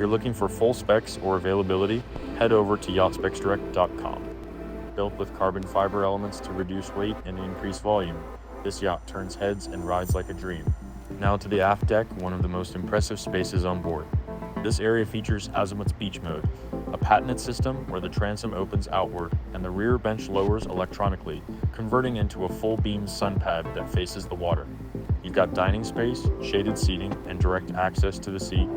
you're looking for full specs or availability, head over to yachtspecsdirect.com. Built with carbon fiber elements to reduce weight and increase volume, this yacht turns heads and rides like a dream. Now to the aft deck, one of the most impressive spaces on board. This area features Azimut's beach mode, a patented system where the transom opens outward and the rear bench lowers electronically, converting into a full beam sunpad that faces the water. You've got dining space, shaded seating, and direct access to the sea.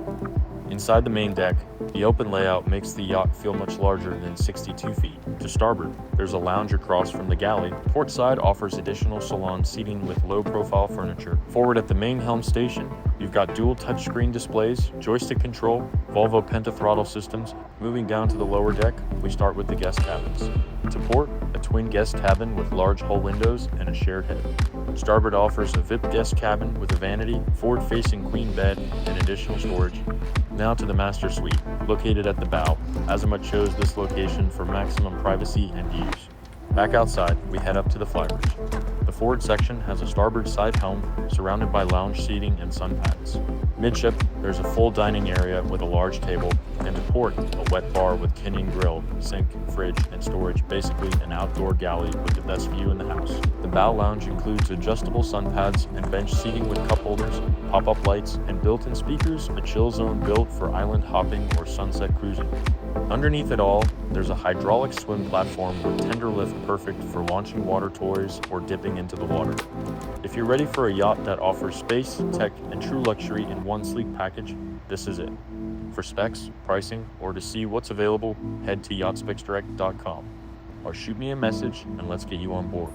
Inside the main deck, the open layout makes the yacht feel much larger than 62 feet. To starboard, there's a lounge across from the galley. Port side offers additional salon seating with low-profile furniture. Forward at the main helm station, you've got dual touchscreen displays, joystick control, Volvo pentathrottle systems. Moving down to the lower deck, we start with the guest cabins. To port, a twin guest cabin with large hull windows and a shared head. Starboard offers a VIP guest cabin with a vanity, forward-facing queen bed, and additional storage. Now to the master suite, located at the bow. Azimut chose this location for maximum privacy and views. Back outside, we head up to the Flybridge. The forward section has a starboard side helm surrounded by lounge seating and sun pads. Midship, there's a full dining area with a large table, and to port, a wet bar with Kenyan grill, sink, fridge, and storage, basically an outdoor galley with the best view in the house. The bow lounge includes adjustable sun pads and bench seating with cup holders, pop-up lights, and built-in speakers, a chill zone built for island hopping or sunset cruising. Underneath it all, there's a hydraulic swim platform with tender lift perfect for launching water toys or dipping into the water. If you're ready for a yacht that offers space, tech, and true luxury in one sleek package, this is it. For specs, pricing, or to see what's available, head to yachtspecsdirect.com or shoot me a message and let's get you on board.